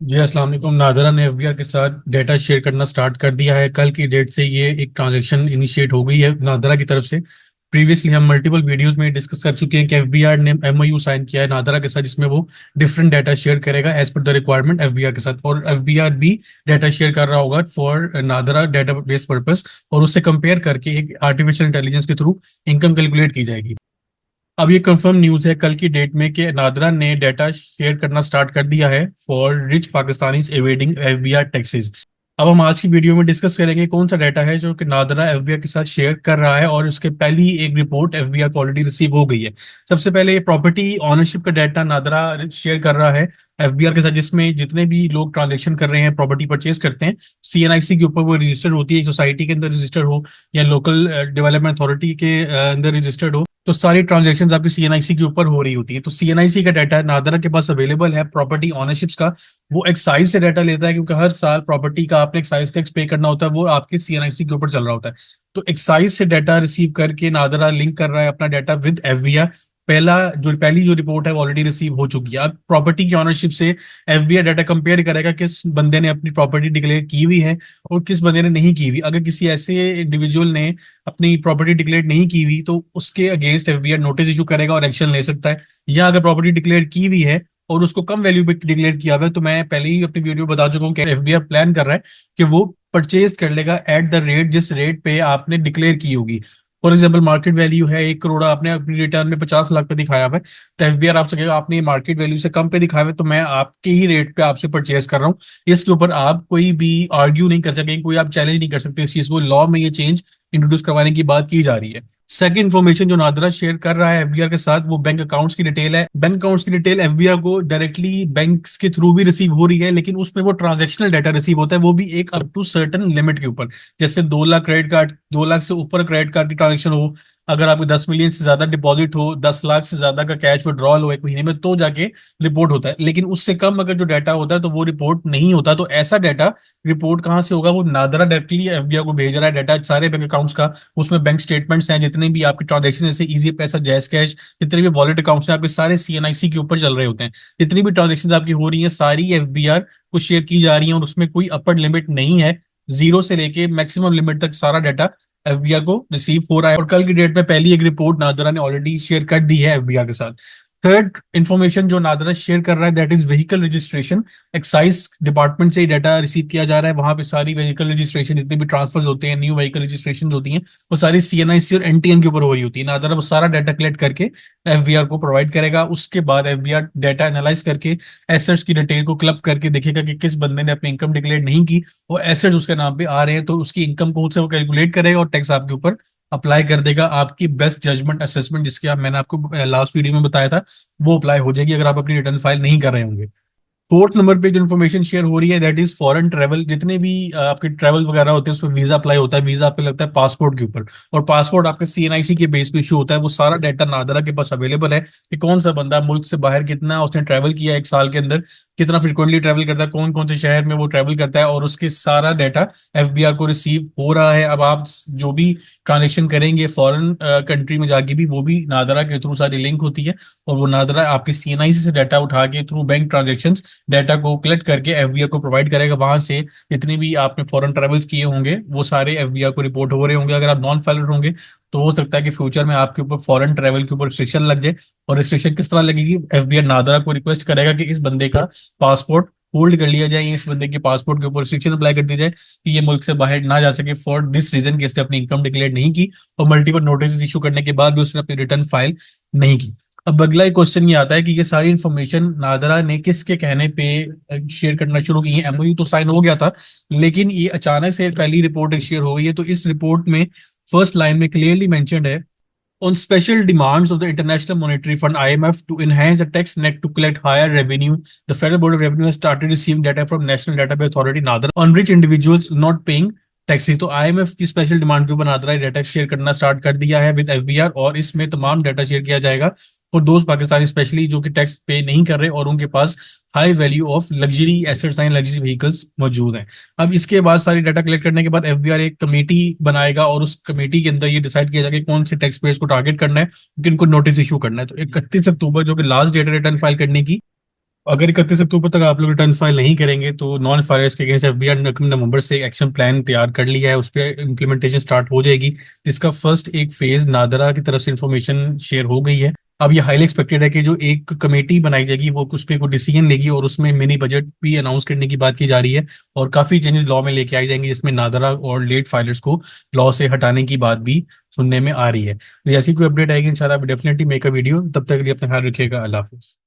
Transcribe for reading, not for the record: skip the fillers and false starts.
जी अस्सलाम वालेकुम। नादरा ने एफबीआर के साथ डेटा शेयर करना स्टार्ट कर दिया है। कल की डेट से ये एक ट्रांजैक्शन इनिशिएट हो गई है नादरा की तरफ से। प्रीवियसली हम मल्टीपल वीडियोस में डिस्कस कर चुके हैं कि एफबीआर ने एमओयू साइन किया है नादरा के साथ, जिसमें वो डिफरेंट डाटा शेयर करेगा as per the requirement FBR के साथ, और एफबीआर भी डाटा शेयर कर रहा होगा for NADRA data base purpose, और उससे कंपेयर करके एक आर्टिफिशियल इंटेलिजेंस के थ्रू इनकम कैलकुलेट की जाएगी। अब ये कंफर्म न्यूज है कल की डेट में कि नादरा ने डाटा शेयर करना स्टार्ट कर दिया है for rich Pakistanis evading FBR taxes. अब हम आज की वीडियो में डिस्कस करेंगे कौन सा डाटा है जो कि नादरा एफबीआर के साथ शेयर कर रहा है, और उसके पहली एक रिपोर्ट एफबीआर को ऑलरेडी रिसीव हो गई है। सबसे पहले ये प्रॉपर्टी ऑनरशिप का डाटा नादरा शेयर कर रहा है एफबीआर के साथ, जिसमें जितने भी लोग ट्रांजेक्शन कर रहे हैं, प्रॉपर्टी परचेज करते हैं, सीएनआईसी के ऊपर वो रजिस्टर्ड होती है, सोसाइटी के अंदर रजिस्टर्ड हो या लोकल डेवलपमेंट अथॉरिटी के अंदर रजिस्टर्ड हो, तो सारी ट्रांजैक्शंस आपकी सीएनआईसी के ऊपर हो रही होती है। तो सीएनआईसी का डाटा नादरा के पास अवेलेबल है प्रॉपर्टी ओनरशिप्स का। वो एक्साइज से डाटा लेता है, क्योंकि हर साल प्रॉपर्टी का आपने एक्साइज टैक्स पे करना होता है, वो आपके सीएनआईसी के ऊपर चल रहा होता है। तो एक्साइज से डाटा रिसीव करके नादरा लिंक कर रहा है अपना डाटा विद एफबीआर। पहली जो रिपोर्ट है वो ऑलरेडी रिसीव हो चुकी है। अब प्रॉपर्टी की ऑनरशिप से एफबीआर डाटा कंपेयर करेगा किस बंदे ने अपनी प्रॉपर्टी डिक्लेयर की हुई है और किस बंदे ने नहीं की हुई। अगर किसी ऐसे इंडिविजुअल ने अपनी प्रॉपर्टी डिक्लेयर नहीं की हुई तो उसके अगेंस्ट एफबीआर नोटिस इशू करेगा और एक्शन ले सकता है। या अगर प्रॉपर्टी डिक्लेयर की हुई है और उसको कम वैल्यू पे डिक्लेयर किया हुआ है, तो मैं पहले ही अपनी वीडियो बता चुका हूँ कि एफबीआर प्लान कर रहा है कि वो परचेज कर लेगा एट द रेट जिस रेट पे आपने डिक्लेयर की होगी। फॉर एग्जाम्पल मार्केट वैल्यू है 1 करोड़, आपने अपनी रिटर्न में 50 लाख पे दिखाया हुआ है, तो एफबीआर आपसे कहेगा आपने मार्केट वैल्यू से कम पे दिखाया हुआ है, तो मैं आपके ही रेट पे आपसे परचेज कर रहा हूँ। इसके ऊपर आप कोई भी आर्ग्यू नहीं कर सकेंगे, कोई आप चैलेंज नहीं कर सकते इस चीज को। लॉ में ये चेंज इंट्रोड्यूस करवाने की बात की जा रही है। सेकंड इन्फॉर्मेशन जो नादरा शेयर कर रहा है एफबीआर के साथ, वो बैंक अकाउंट्स की डिटेल है। बैंक अकाउंट्स की डिटेल एफबीआर को डायरेक्टली बैंक्स के थ्रू भी रिसीव हो रही है, लेकिन उसमें वो ट्रांजैक्शनल डाटा रिसीव होता है, वो भी एक अप टू सर्टन लिमिट के ऊपर। जैसे 2 लाख क्रेडिट कार्ड, 2 लाख से ऊपर क्रेडिट कार्ड की ट्रांजेक्शन हो, अगर आपको 10 मिलियन से ज्यादा डिपॉजिट हो, 10 लाख से ज्यादा का कैश विड्रॉल हो एक महीने में, तो जाके रिपोर्ट होता है। लेकिन उससे कम अगर जो डाटा होता है तो वो रिपोर्ट नहीं होता। तो ऐसा डाटा रिपोर्ट कहाँ से होगा? वो नादरा डायरेक्टली एफबीआई को भेज रहा है डाटा सारे बैंक अकाउंट्स का। उसमें बैंक स्टेटमेंट्स हैं, जितने भी आपके ट्रांजेक्शन जैसे इजी पैसा, जैस कैश, जितने भी वॉलेट अकाउंट्स हैं आपके, सारे सीएनआईसी के ऊपर चल रहे होते हैं। जितनी भी ट्रांजेक्शन आपकी हो रही है सारी एफबीआर को शेयर की जा रही है, और उसमें कोई अपर लिमिट नहीं है। जीरो से लेके मैक्सिमम लिमिट तक सारा डाटा एफबीआर को रिसीव हो रहा है। और कल की डेट में पहली एक रिपोर्ट नादरा ने ऑलरेडी शेयर कर दी है एफबीआर के साथ। थर्ड इंफॉर्मेशन जो नादरा शेयर कर रहा है that is vehicle registration. Excise department से डाटा रिसीव किया जा रहा है। वहां पे सारी व्हीकल रजिस्ट्रेशन, जितने भी ट्रांसफर्स होते हैं, न्यू व्हीकल रजिस्ट्रेशन होती हैं, वो सारी सीएनआईसी और एनटीएन के ऊपर हो रही होती है। नादरा वो सारा डाटा कलेक्ट करके एफबीआर को प्रोवाइड करेगा। उसके बाद एफबीआर डाटा एनालाइज करके एसेट्स की डिटेल को क्लब करके देखेगा कि किस बंदे ने अपनी इनकम डिक्लेयर नहीं की, वो एसेट्स उसके नाम पे आ रहे हैं, तो उसकी इनकम को से वो कैलकुलेट करेगा और टैक्स आपके ऊपर अप्लाई कर देगा। आपकी बेस्ट जजमेंट असेसमेंट, जिसकी आप मैंने आपको लास्ट वीडियो में बताया था, वो अप्लाई हो जाएगी अगर आप अपनी रिटर्न फाइल नहीं कर रहे होंगे। फोर्थ नंबर पे जो इन्फॉर्मेशन शेयर हो रही है दैट इज फॉरेन ट्रेवल। जितने भी आपके ट्रेवल वगैरह होते हैं उसमें वीजा अप्लाई होता है। वीजा पे लगता है पासपोर्ट के ऊपर, और पासपोर्ट आपके सीएनआईसी के बेस पे इशू होता है। वो सारा डाटा नादरा के पास अवेलेबल है कि कौन सा बंदा मुल्क से बाहर कितना उसने ट्रैवल किया एक साल के अंदर, कितना फ्रिक्वेंटली ट्रैवल करता है, कौन कौन से शहर में वो ट्रैवल करता है, और उसके सारा डाटा एफबीआर को रिसीव हो रहा है। अब आप जो भी ट्रांजेक्शन करेंगे फॉरेन कंट्री में जाके भी, वो भी नादरा के थ्रू सारी लिंक होती है, और वो नादरा आपके सीएनआईसी से डाटा उठा के थ्रू बैंक ट्रांजेक्शन डाटा को कलेक्ट करके एफबीआर को प्रोवाइड करेगा। वहां से जितने भी आपने फॉरेन ट्रेवल्स किए होंगे वो सारे एफबीआर को रिपोर्ट हो रहे होंगे। अगर आप नॉन फाइलर होंगे तो हो सकता है कि फ्यूचर में आपके ऊपर फॉरेन ट्रेवल के ऊपर रिस्ट्रिक्शन लग जाए। और रिस्ट्रिक्शन किस तरह लगेगी? एफबीआर नादरा को रिक्वेस्ट करेगा कि इस बंदे का पासपोर्ट होल्ड कर लिया जाए, इस बंदे के पासपोर्ट के ऊपर रिस्ट्रिक्शन अप्लाई कर दी जाए कि ये मुल्क से बाहर ना जा सके फॉर दिस रीजन कि इसने अपनी इनकम डिक्लेयर नहीं की, और मल्टीपल नोटिस इशू करने के बाद भी उसने अपनी रिटर्न फाइल नहीं की। अब अगला एक क्वेश्चन ये आता है कि ये सारी इन्फॉर्मेशन नादरा ने किसके कहने पे शेयर करना शुरू की है? एमओयू तो साइन हो गया था, लेकिन ये अचानक से पहली रिपोर्ट शेयर हो गई है। तो इस रिपोर्ट में फर्स्ट लाइन में क्लियरली मेंशन्ड है, on special demands of the International Monetary Fund (IMF) to enhance the tax net to collect higher revenue, the Federal Board of Revenue has started receiving data from National Database Authority (NADRA) on rich individuals not paying taxes. तो IMF की special demand के ऊपर नादरा ने data share करना start कर दिया है with FBR, और इसमें तमाम डाटा शेयर किया जाएगा फॉर दोस्त पाकिस्तानी स्पेशली जो कि टैक्स पे नहीं कर रहे और उनके पास high value of luxury assets and luxury vehicles मौजूद हैं। अब इसके बाद सारी डाटा कलेक्ट करने के बाद एफबीआर एक कमेटी बनाएगा, और उस कमेटी के अंदर ये डिसाइड किया जाएगा कि कौन से टैक्स पेयर्स को टारगेट करना है, किनको नोटिस इशू करना है। तो 31 अक्टूबर जो कि लास्ट डेट है रिटर्न फाइल करने की, अगर 31 अक्टूबर तक आप लोग रिटर्न फाइल नहीं करेंगे तो नॉन फायरर्स के अगेंस्ट एफबीआई ने नवंबर से एक्शन प्लान तैयार कर लिया है, उस पर इम्प्लीमेंटेशन स्टार्ट हो जाएगी। इसका फर्स्ट एक फेज नादरा की तरफ से इंफॉर्मेशन शेयर हो गई है। अब ये हाईली एक्सपेक्टेड है कि जो एक कमेटी बनाई जाएगी वो उस पर कोई डिसीजन लेगी और उसमें मिनी बजट भी अनाउंस करने की बात की जा रही है, और काफी चेंजेस लॉ में लेके आई जाएंगी, जिसमें नादरा और लेट फाइलर्स को लॉ से हटाने की बात भी सुनने में आ रही है। तो ऐसी कोई अपडेट आएगी इंशाल्लाह डेफिनेटली मेक अ वीडियो। तब तक के लिए अपना ख्याल रखिएगा। अल्लाह हाफिज।